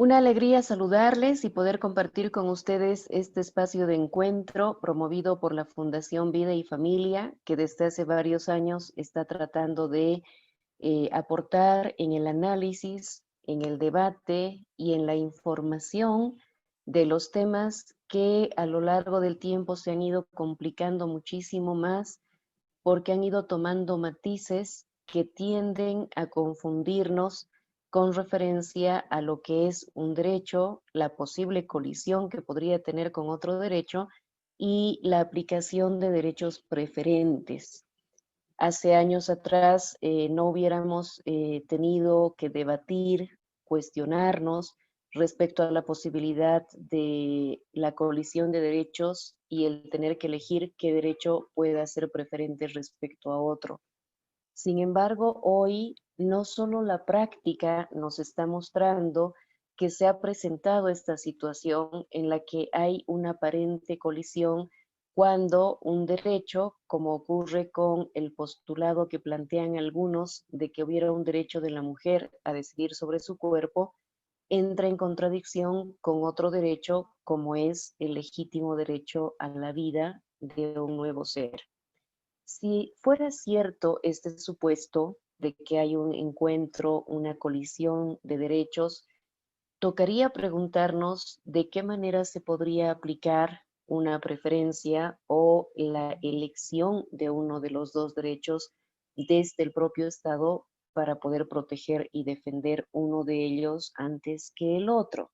Una alegría saludarles y poder compartir con ustedes este espacio de encuentro promovido por la Fundación Vida y Familia, que desde hace varios años está tratando de aportar en el análisis, en el debate y en la información de los temas que a lo largo del tiempo se han ido complicando muchísimo más porque han ido tomando matices que tienden a confundirnos con referencia a lo que es un derecho, la posible colisión que podría tener con otro derecho y la aplicación de derechos preferentes. Hace años atrás no hubiéramos tenido que debatir, cuestionarnos respecto a la posibilidad de la colisión de derechos y el tener que elegir qué derecho pueda ser preferente respecto a otro. Sin embargo, hoy no solo la práctica nos está mostrando que se ha presentado esta situación en la que hay una aparente colisión cuando un derecho, como ocurre con el postulado que plantean algunos de que hubiera un derecho de la mujer a decidir sobre su cuerpo, entra en contradicción con otro derecho como es el legítimo derecho a la vida de un nuevo ser. Si fuera cierto este supuesto de que hay un encuentro, una colisión de derechos, tocaría preguntarnos de qué manera se podría aplicar una preferencia o la elección de uno de los dos derechos desde el propio Estado para poder proteger y defender uno de ellos antes que el otro.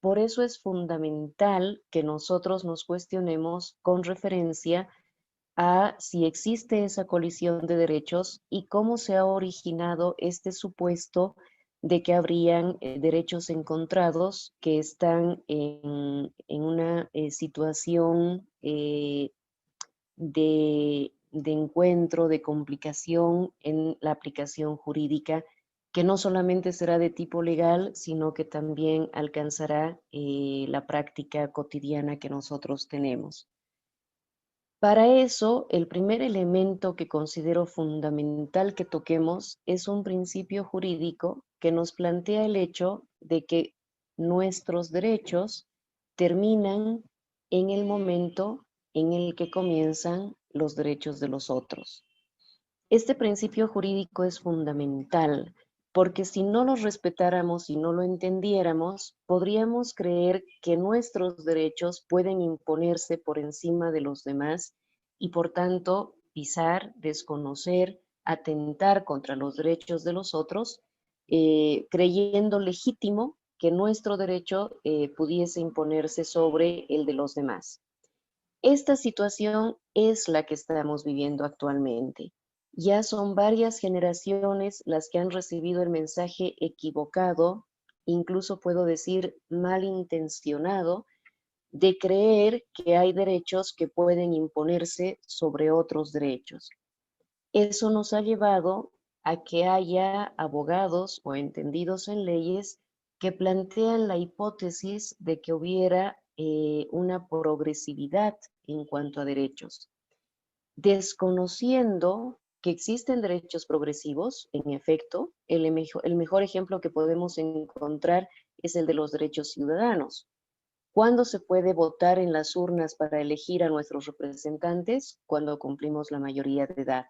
Por eso es fundamental que nosotros nos cuestionemos con referencia a si existe esa colisión de derechos y cómo se ha originado este supuesto de que habrían derechos encontrados que están en una situación de encuentro, de complicación en la aplicación jurídica, que no solamente será de tipo legal, sino que también alcanzará la práctica cotidiana que nosotros tenemos. Para eso, el primer elemento que considero fundamental que toquemos es un principio jurídico que nos plantea el hecho de que nuestros derechos terminan en el momento en el que comienzan los derechos de los otros. Este principio jurídico es fundamental porque si no lo respetáramos y no lo entendiéramos, podríamos creer que nuestros derechos pueden imponerse por encima de los demás y por tanto pisar, desconocer, atentar contra los derechos de los otros, creyendo legítimo que nuestro derecho pudiese imponerse sobre el de los demás. Esta situación es la que estamos viviendo actualmente. Ya son varias generaciones las que han recibido el mensaje equivocado, incluso puedo decir malintencionado, de creer que hay derechos que pueden imponerse sobre otros derechos. Eso nos ha llevado a que haya abogados o entendidos en leyes que plantean la hipótesis de que hubiera una progresividad en cuanto a derechos, desconociendo que existen derechos progresivos, en efecto, el mejor ejemplo que podemos encontrar es el de los derechos ciudadanos. ¿Cuándo se puede votar en las urnas para elegir a nuestros representantes? Cuando cumplimos la mayoría de edad.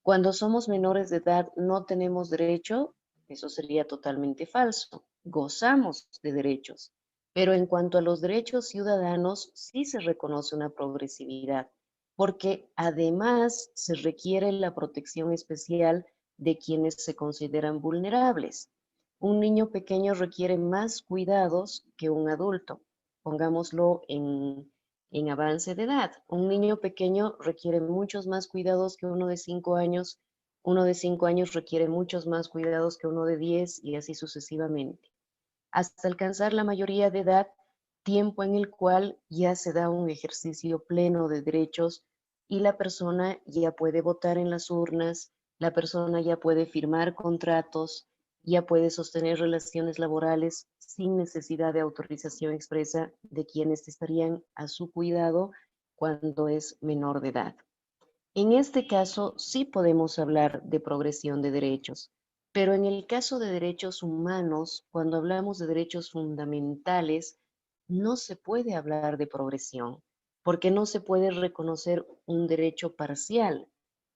Cuando somos menores de edad no tenemos derecho, eso sería totalmente falso. Gozamos de derechos, pero en cuanto a los derechos ciudadanos sí se reconoce una progresividad, porque además se requiere la protección especial de quienes se consideran vulnerables. Un niño pequeño requiere más cuidados que un adulto, pongámoslo en avance de edad. Un niño pequeño requiere muchos más cuidados que uno de 5 años, uno de 5 años requiere muchos más cuidados que uno de 10 y así sucesivamente, hasta alcanzar la mayoría de edad, tiempo en el cual ya se da un ejercicio pleno de derechos y la persona ya puede votar en las urnas, la persona ya puede firmar contratos, ya puede sostener relaciones laborales sin necesidad de autorización expresa de quienes estarían a su cuidado cuando es menor de edad. En este caso, sí podemos hablar de progresión de derechos, Pero en el caso de derechos humanos, cuando hablamos de derechos fundamentales, no se puede hablar de progresión, porque no se puede reconocer un derecho parcial.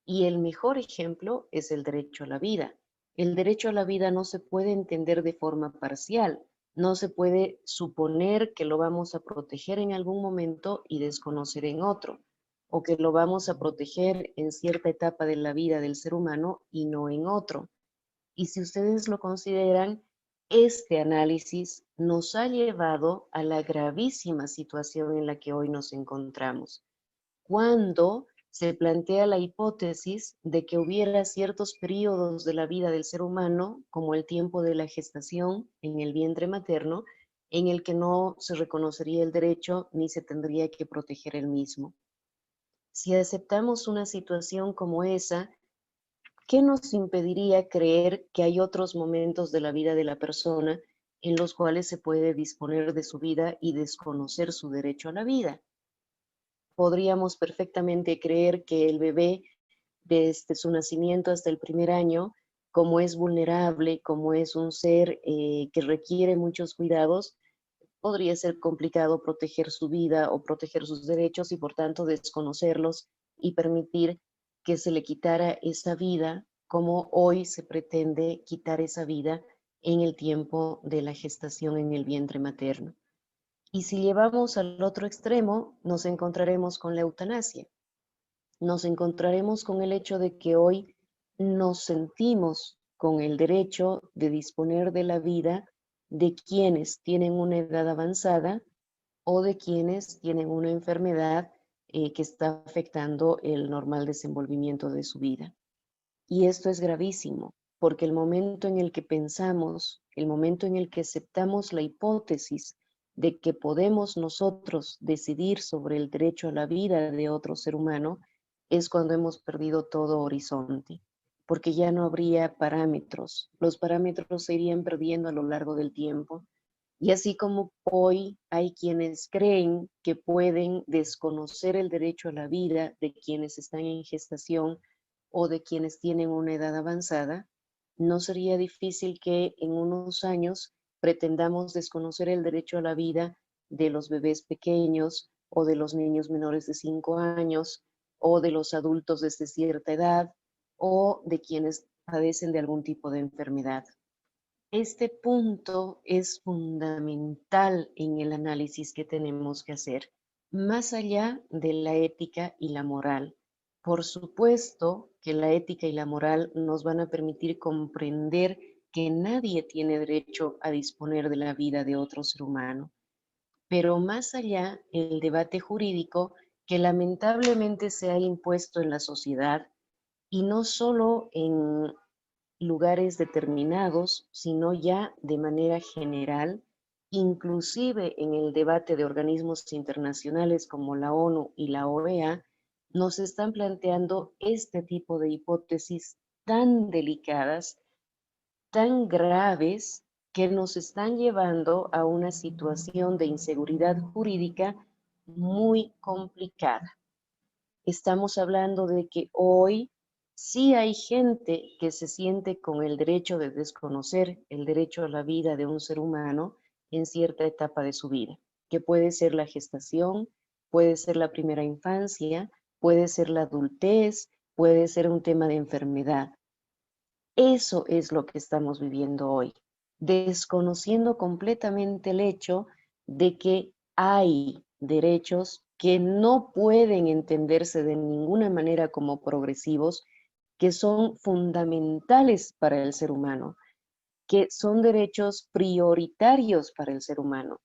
Y el mejor ejemplo es el derecho a la vida. El derecho a la vida no se puede entender de forma parcial. No se puede suponer que lo vamos a proteger en algún momento y desconocer en otro, o que lo vamos a proteger en cierta etapa de la vida del ser humano y no en otro. Y si ustedes lo consideran, este análisis nos ha llevado a la gravísima situación en la que hoy nos encontramos, cuando se plantea la hipótesis de que hubiera ciertos periodos de la vida del ser humano, como el tiempo de la gestación en el vientre materno, en el que no se reconocería el derecho ni se tendría que proteger el mismo. Si aceptamos una situación como esa, ¿qué nos impediría creer que hay otros momentos de la vida de la persona en los cuales se puede disponer de su vida y desconocer su derecho a la vida? Podríamos perfectamente creer que el bebé, desde su nacimiento hasta el primer año, como es vulnerable, como es un ser que requiere muchos cuidados, podría ser complicado proteger su vida o proteger sus derechos y por tanto desconocerlos y permitir que se le quitara esa vida como hoy se pretende quitar esa vida en el tiempo de la gestación en el vientre materno. Y si llevamos al otro extremo, nos encontraremos con la eutanasia. Nos encontraremos con el hecho de que hoy nos sentimos con el derecho de disponer de la vida de quienes tienen una edad avanzada o de quienes tienen una enfermedad que está afectando el normal desenvolvimiento de su vida. Y esto es gravísimo, porque el momento en el que pensamos, el momento en el que aceptamos la hipótesis de que podemos nosotros decidir sobre el derecho a la vida de otro ser humano, es cuando hemos perdido todo horizonte, porque ya no habría parámetros. Los parámetros se irían perdiendo a lo largo del tiempo. Y así como hoy hay quienes creen que pueden desconocer el derecho a la vida de quienes están en gestación o de quienes tienen una edad avanzada, no sería difícil que en unos años pretendamos desconocer el derecho a la vida de los bebés pequeños o de los niños menores de 5 años o de los adultos desde cierta edad o de quienes padecen de algún tipo de enfermedad. Este punto es fundamental en el análisis que tenemos que hacer, más allá de la ética y la moral. Por supuesto que la ética y la moral nos van a permitir comprender que nadie tiene derecho a disponer de la vida de otro ser humano. Pero más allá, el debate jurídico que lamentablemente se ha impuesto en la sociedad, y no solo en lugares determinados, sino ya de manera general, inclusive en el debate de organismos internacionales como la ONU y la OEA, nos están planteando este tipo de hipótesis tan delicadas, tan graves, que nos están llevando a una situación de inseguridad jurídica muy complicada. Estamos hablando de que hoy sí hay gente que se siente con el derecho de desconocer el derecho a la vida de un ser humano en cierta etapa de su vida, que puede ser la gestación, puede ser la primera infancia, puede ser la adultez, puede ser un tema de enfermedad. Eso es lo que estamos viviendo hoy, desconociendo completamente el hecho de que hay derechos que no pueden entenderse de ninguna manera como progresivos, que son fundamentales para el ser humano, que son derechos prioritarios para el ser humano,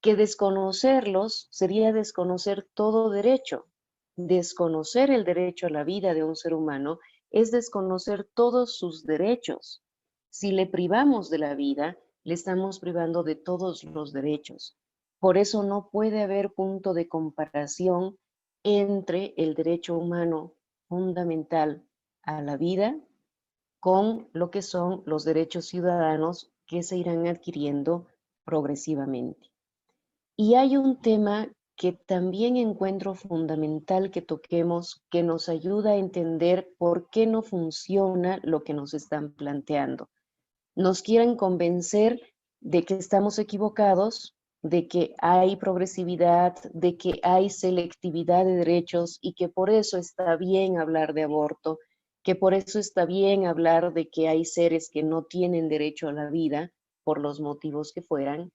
que desconocerlos sería desconocer todo derecho. Desconocer el derecho a la vida de un ser humano es desconocer todos sus derechos. Si le privamos de la vida, le estamos privando de todos los derechos. Por eso no puede haber punto de comparación entre el derecho humano fundamental a la vida con lo que son los derechos ciudadanos que se irán adquiriendo progresivamente. Y hay un tema que también encuentro fundamental que toquemos, que nos ayuda a entender por qué no funciona lo que nos están planteando. Nos quieren convencer de que estamos equivocados, de que hay progresividad, de que hay selectividad de derechos y que por eso está bien hablar de aborto, que por eso está bien hablar de que hay seres que no tienen derecho a la vida, por los motivos que fueran.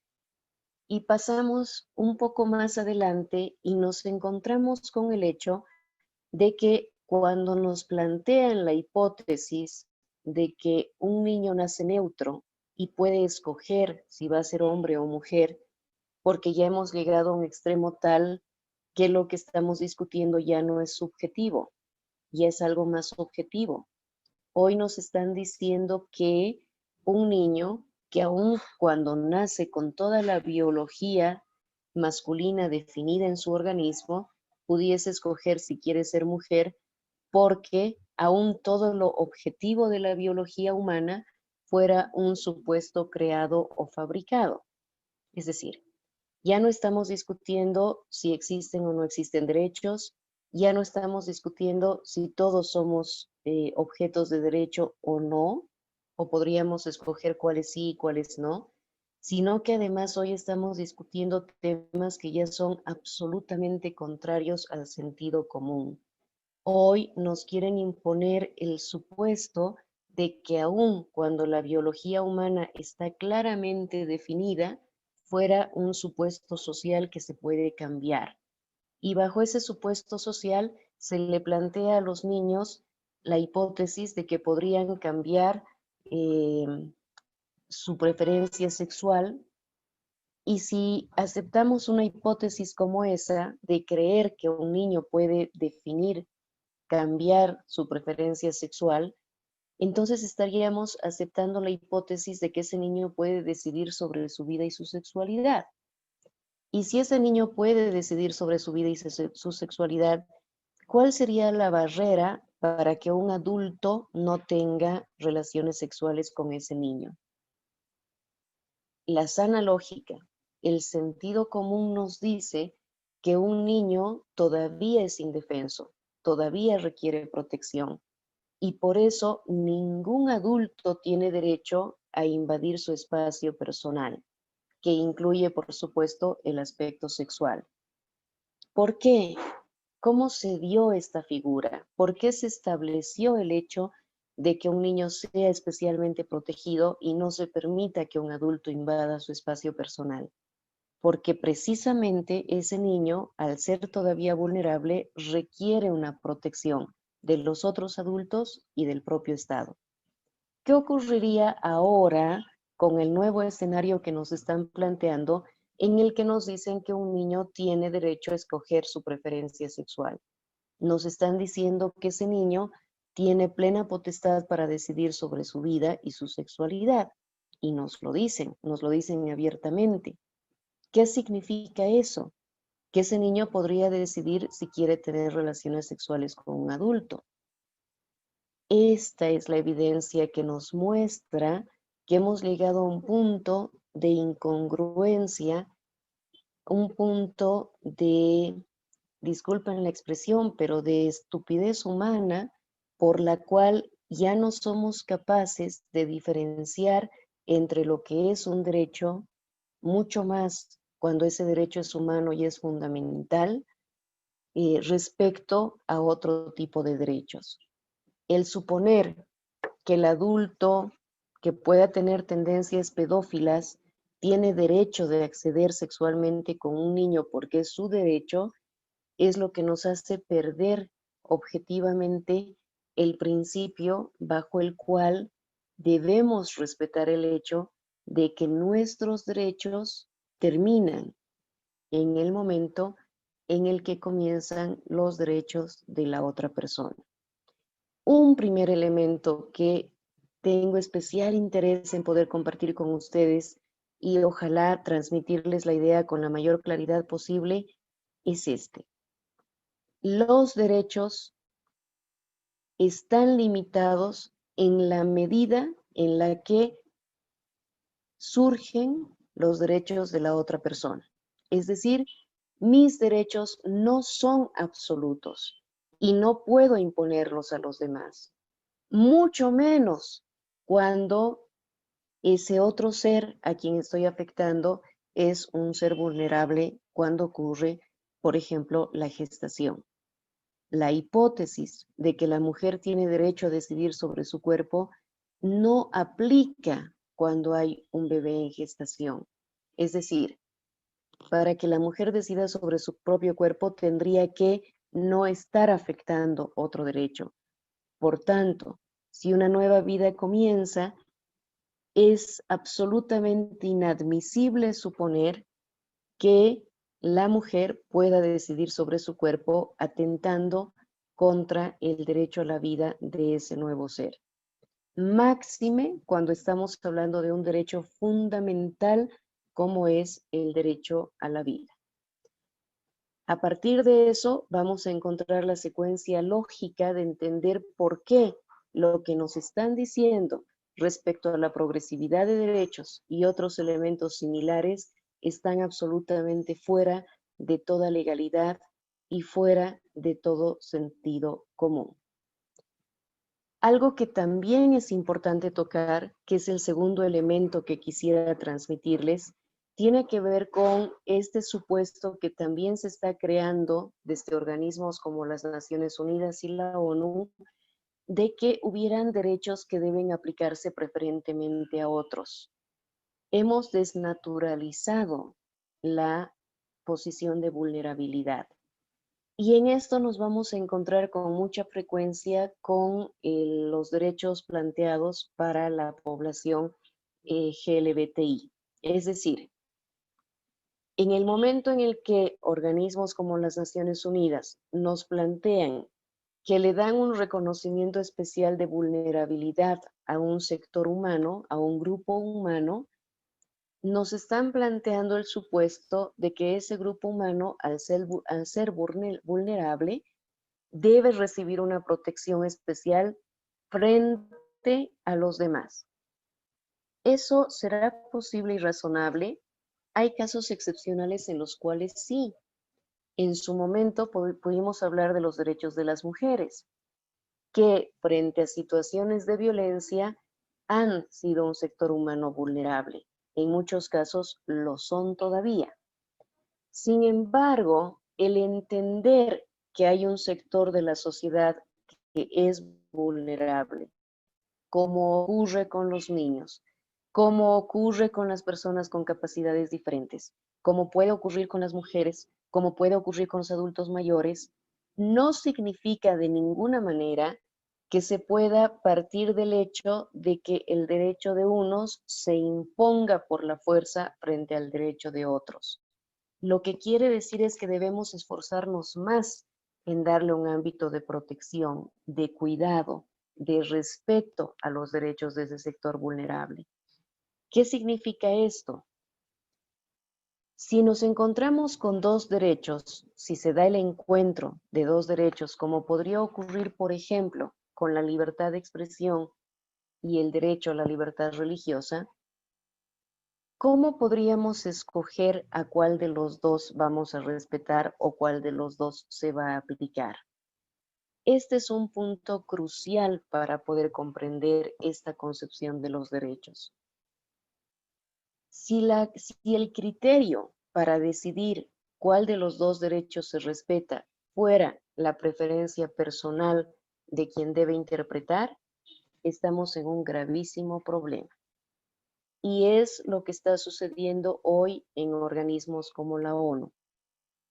Y pasamos un poco más adelante y nos encontramos con el hecho de que cuando nos plantean la hipótesis de que un niño nace neutro y puede escoger si va a ser hombre o mujer, porque ya hemos llegado a un extremo tal que lo que estamos discutiendo ya no es subjetivo, ya es algo más objetivo. Hoy nos están diciendo que un niño que aun cuando nace con toda la biología masculina definida en su organismo, pudiese escoger si quiere ser mujer, porque aún todo lo objetivo de la biología humana fuera un supuesto creado o fabricado. Es decir, ya no estamos discutiendo si existen o no existen derechos, ya no estamos discutiendo si todos somos objetos de derecho o no, o podríamos escoger cuáles sí y cuáles no, sino que además hoy estamos discutiendo temas que ya son absolutamente contrarios al sentido común. Hoy nos quieren imponer el supuesto de que aun cuando la biología humana está claramente definida, fuera un supuesto social que se puede cambiar. Y bajo ese supuesto social se le plantea a los niños la hipótesis de que podrían cambiar eh, su preferencia sexual. Y si aceptamos una hipótesis como esa de creer que un niño puede definir cambiar su preferencia sexual, entonces estaríamos aceptando la hipótesis de que ese niño puede decidir sobre su vida y su sexualidad. Y si ese niño puede decidir sobre su vida y su sexualidad, ¿cuál sería la barrera para que un adulto no tenga relaciones sexuales con ese niño? La sana lógica, el sentido común nos dice que un niño todavía es indefenso, todavía requiere protección, y por eso ningún adulto tiene derecho a invadir su espacio personal, que incluye, por supuesto, el aspecto sexual. ¿Por qué? ¿Cómo se dio esta figura? ¿Por qué se estableció el hecho de que un niño sea especialmente protegido y no se permita que un adulto invada su espacio personal? Porque precisamente ese niño, al ser todavía vulnerable, requiere una protección de los otros adultos y del propio Estado. ¿Qué ocurriría ahora con el nuevo escenario que nos están planteando, en el que nos dicen que un niño tiene derecho a escoger su preferencia sexual? Nos están diciendo que ese niño tiene plena potestad para decidir sobre su vida y su sexualidad. Y nos lo dicen abiertamente. ¿Qué significa eso? Que ese niño podría decidir si quiere tener relaciones sexuales con un adulto. Esta es la evidencia que nos muestra que hemos llegado a un punto de incongruencia, un punto de, disculpen la expresión, pero de estupidez humana, por la cual ya no somos capaces de diferenciar entre lo que es un derecho, mucho más cuando ese derecho es humano y es fundamental, respecto a otro tipo de derechos. El suponer que el adulto que pueda tener tendencias pedófilas tiene derecho de acceder sexualmente con un niño porque es su derecho, es lo que nos hace perder objetivamente el principio bajo el cual debemos respetar el hecho de que nuestros derechos terminan en el momento en el que comienzan los derechos de la otra persona. Un primer elemento que tengo especial interés en poder compartir con ustedes y ojalá transmitirles la idea con la mayor claridad posible es este. Los derechos están limitados en la medida en la que surgen los derechos de la otra persona. Es decir, Mis derechos no son absolutos y no puedo imponerlos a los demás, mucho menos cuando ese otro ser a quien estoy afectando es un ser vulnerable cuando ocurre, por ejemplo, la gestación. La hipótesis de que la mujer tiene derecho a decidir sobre su cuerpo no aplica cuando hay un bebé en gestación. Es decir, para que la mujer decida sobre su propio cuerpo tendría que no estar afectando otro derecho. Por tanto, si una nueva vida comienza, es absolutamente inadmisible suponer que la mujer pueda decidir sobre su cuerpo atentando contra el derecho a la vida de ese nuevo ser. Máxime cuando estamos hablando de un derecho fundamental como es el derecho a la vida. A partir de eso vamos a encontrar la secuencia lógica de entender por qué lo que nos están diciendo respecto a la progresividad de derechos y otros elementos similares están absolutamente fuera de toda legalidad y fuera de todo sentido común. Algo que también es importante tocar, que es el segundo elemento que quisiera transmitirles, tiene que ver con este supuesto que también se está creando desde organismos como las Naciones Unidas y la ONU, de que hubieran derechos que deben aplicarse preferentemente a otros. Hemos desnaturalizado la posición de vulnerabilidad. Y en esto nos vamos a encontrar con mucha frecuencia con los derechos planteados para la población GLBTI. Es decir, en el momento en el que organismos como las Naciones Unidas nos plantean que le dan un reconocimiento especial de vulnerabilidad a un sector humano, a un grupo humano, nos están planteando el supuesto de que ese grupo humano, al ser vulnerable, debe recibir una protección especial frente a los demás. ¿Eso será posible y razonable? Hay casos excepcionales en los cuales sí. En su momento pudimos hablar de los derechos de las mujeres, que frente a situaciones de violencia han sido un sector humano vulnerable. En muchos casos lo son todavía. Sin embargo, el entender que hay un sector de la sociedad que es vulnerable, como ocurre con los niños, como ocurre con las personas con capacidades diferentes, como puede ocurrir con las mujeres, como puede ocurrir con los adultos mayores, no significa de ninguna manera que se pueda partir del hecho de que el derecho de unos se imponga por la fuerza frente al derecho de otros. Lo que quiere decir es que debemos esforzarnos más en darle un ámbito de protección, de cuidado, de respeto a los derechos de ese sector vulnerable. ¿Qué significa esto? Si nos encontramos con dos derechos, si se da el encuentro de dos derechos, como podría ocurrir, por ejemplo, con la libertad de expresión y el derecho a la libertad religiosa, ¿cómo podríamos escoger a cuál de los dos vamos a respetar o cuál de los dos se va a aplicar? Este es un punto crucial para poder comprender esta concepción de los derechos. Si el criterio para decidir cuál de los dos derechos se respeta fuera la preferencia personal de quien debe interpretar, estamos en un gravísimo problema. Y es lo que está sucediendo hoy en organismos como la ONU,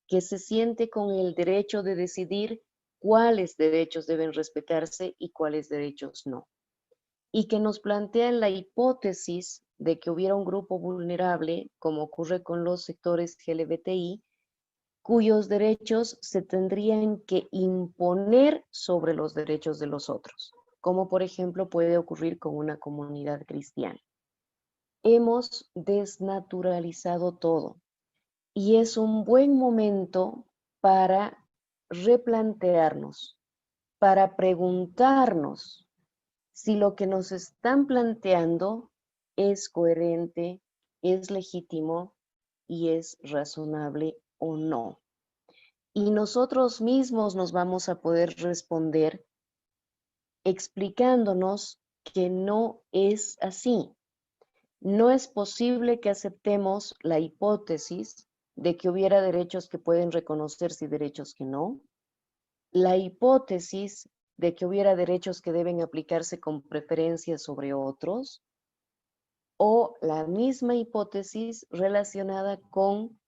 que se siente con el derecho de decidir cuáles derechos deben respetarse y cuáles derechos no. Y que nos plantean la hipótesis de que hubiera un grupo vulnerable, como ocurre con los sectores LGBTI, cuyos derechos se tendrían que imponer sobre los derechos de los otros, como por ejemplo puede ocurrir con una comunidad cristiana. Hemos desnaturalizado todo y es un buen momento para replantearnos, para preguntarnos si lo que nos están planteando es coherente, es legítimo y es razonable o no. Y nosotros mismos nos vamos a poder responder explicándonos que no es así. No es posible que aceptemos la hipótesis de que hubiera derechos que pueden reconocerse y derechos que no. La hipótesis de que hubiera derechos que deben aplicarse con preferencia sobre otros. O la misma hipótesis relacionada con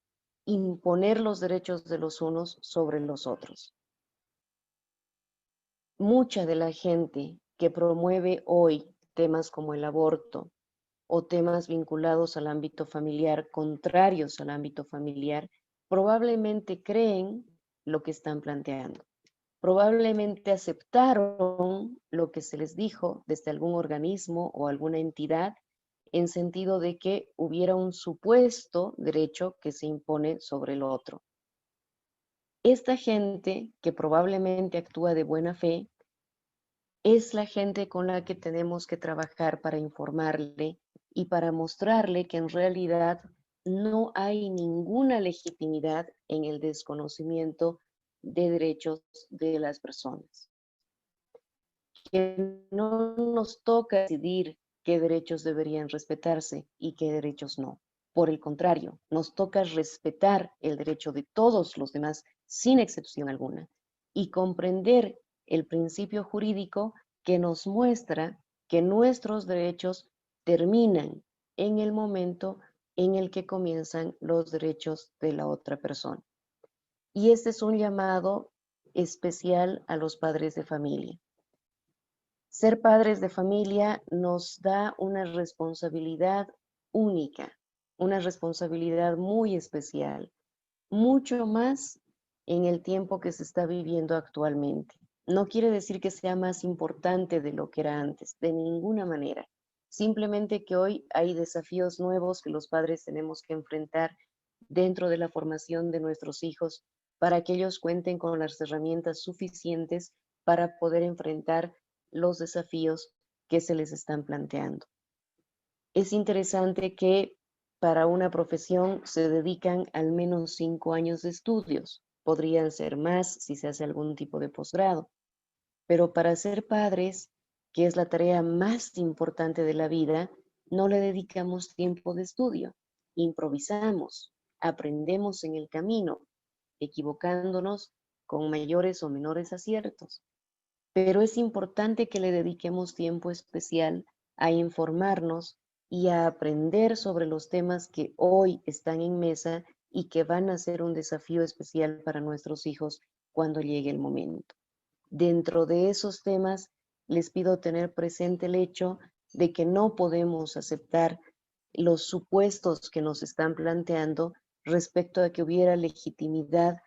imponer los derechos de los unos sobre los otros. Mucha de la gente que promueve hoy temas como el aborto o temas vinculados al ámbito familiar, contrarios al ámbito familiar, probablemente creen lo que están planteando. Probablemente aceptaron lo que se les dijo desde algún organismo o alguna entidad en sentido de que hubiera un supuesto derecho que se impone sobre el otro. Esta gente que probablemente actúa de buena fe es la gente con la que tenemos que trabajar para informarle y para mostrarle que en realidad no hay ninguna legitimidad en el desconocimiento de derechos de las personas. Que no nos toca decidir qué derechos deberían respetarse y qué derechos no. Por el contrario, nos toca respetar el derecho de todos los demás sin excepción alguna y comprender el principio jurídico que nos muestra que nuestros derechos terminan en el momento en el que comienzan los derechos de la otra persona. Y este es un llamado especial a los padres de familia. Ser padres de familia nos da una responsabilidad única, una responsabilidad muy especial, mucho más en el tiempo que se está viviendo actualmente. No quiere decir que sea más importante de lo que era antes, de ninguna manera. Simplemente que hoy hay desafíos nuevos que los padres tenemos que enfrentar dentro de la formación de nuestros hijos para que ellos cuenten con las herramientas suficientes para poder enfrentar los desafíos que se les están planteando. Es interesante que para una profesión se dedican al menos 5 años de estudios. Podrían ser más si se hace algún tipo de posgrado. Pero para ser padres, que es la tarea más importante de la vida, no le dedicamos tiempo de estudio. Improvisamos, aprendemos en el camino, equivocándonos con mayores o menores aciertos. Pero es importante que le dediquemos tiempo especial a informarnos y a aprender sobre los temas que hoy están en mesa y que van a ser un desafío especial para nuestros hijos cuando llegue el momento. Dentro de esos temas, les pido tener presente el hecho de que no podemos aceptar los supuestos que nos están planteando respecto a que hubiera legitimidad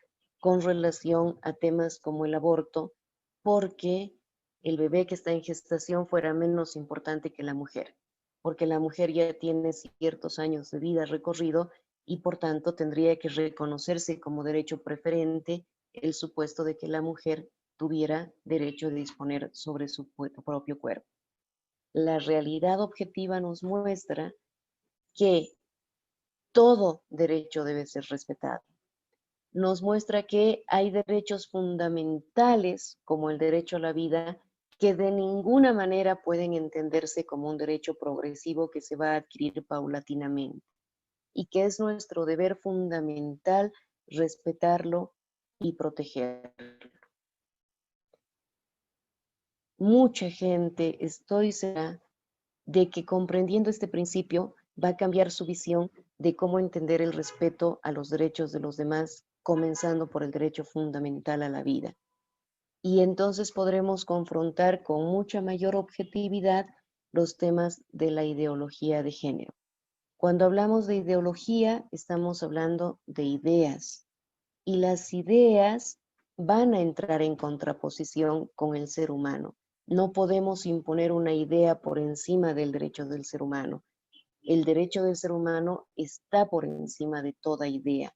con relación a temas como el aborto, porque el bebé que está en gestación fuera menos importante que la mujer, porque la mujer ya tiene ciertos años de vida recorrido y por tanto tendría que reconocerse como derecho preferente el supuesto de que la mujer tuviera derecho de disponer sobre su propio cuerpo. La realidad objetiva nos muestra que todo derecho debe ser respetado. Nos muestra que hay derechos fundamentales, como el derecho a la vida, que de ninguna manera pueden entenderse como un derecho progresivo que se va a adquirir paulatinamente, y que es nuestro deber fundamental respetarlo y protegerlo. Mucha gente, estoy segura, de que comprendiendo este principio va a cambiar su visión de cómo entender el respeto a los derechos de los demás, comenzando por el derecho fundamental a la vida. Y entonces podremos confrontar con mucha mayor objetividad los temas de la ideología de género. Cuando hablamos de ideología, estamos hablando de ideas, y las ideas van a entrar en contraposición con el ser humano. No podemos imponer una idea por encima del derecho del ser humano. El derecho del ser humano está por encima de toda idea.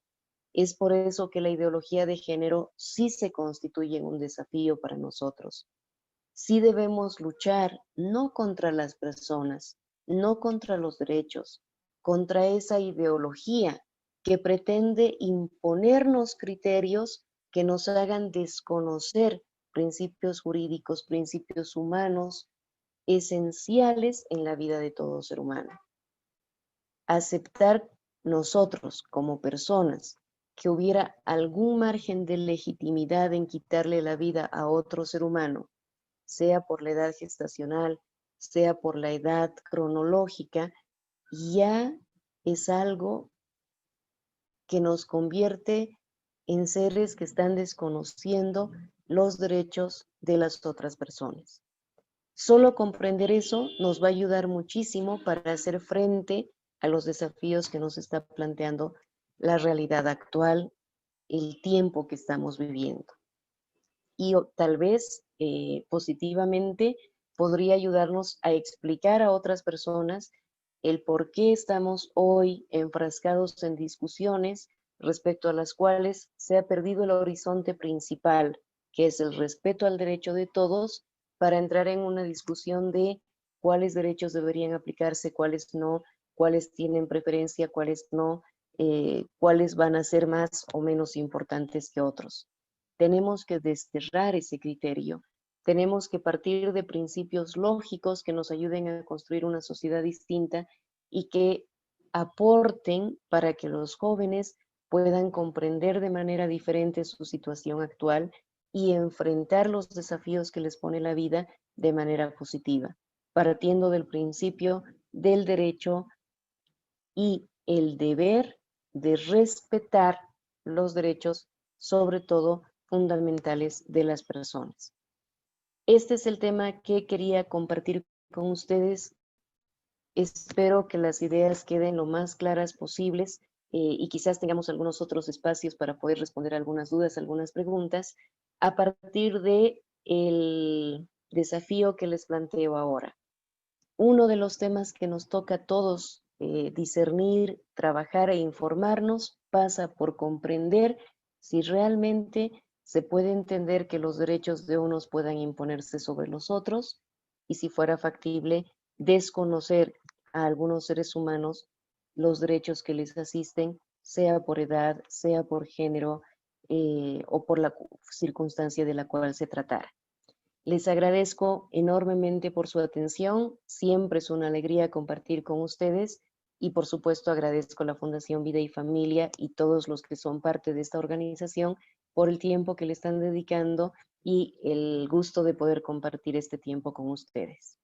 Es por eso que la ideología de género sí se constituye un desafío para nosotros. Sí debemos luchar no contra las personas, no contra los derechos, contra esa ideología que pretende imponernos criterios que nos hagan desconocer principios jurídicos, principios humanos esenciales en la vida de todo ser humano. Aceptar nosotros como personas que hubiera algún margen de legitimidad en quitarle la vida a otro ser humano, sea por la edad gestacional, sea por la edad cronológica, ya es algo que nos convierte en seres que están desconociendo los derechos de las otras personas. Solo comprender eso nos va a ayudar muchísimo para hacer frente a los desafíos que nos está planteando la realidad actual, el tiempo que estamos viviendo. Y tal vez positivamente podría ayudarnos a explicar a otras personas el por qué estamos hoy enfrascados en discusiones respecto a las cuales se ha perdido el horizonte principal, que es el respeto al derecho de todos, para entrar en una discusión de cuáles derechos deberían aplicarse, cuáles no, cuáles tienen preferencia, cuáles no, cuáles van a ser más o menos importantes que otros. Tenemos que desterrar ese criterio. Tenemos que partir de principios lógicos que nos ayuden a construir una sociedad distinta y que aporten para que los jóvenes puedan comprender de manera diferente su situación actual y enfrentar los desafíos que les pone la vida de manera positiva, partiendo del principio del derecho y el deber de respetar los derechos, sobre todo fundamentales de las personas. Este es el tema que quería compartir con ustedes. Espero que las ideas queden lo más claras posibles y quizás tengamos algunos otros espacios para poder responder algunas dudas, algunas preguntas, a partir de el desafío que les planteo ahora. Uno de los temas que nos toca a todos discernir, trabajar e informarnos pasa por comprender si realmente se puede entender que los derechos de unos puedan imponerse sobre los otros y si fuera factible desconocer a algunos seres humanos los derechos que les asisten, sea por edad, sea por género o por la circunstancia de la cual se tratara. Les agradezco enormemente por su atención. Siempre es una alegría compartir con ustedes y por supuesto agradezco a la Fundación Vida y Familia y todos los que son parte de esta organización por el tiempo que le están dedicando y el gusto de poder compartir este tiempo con ustedes.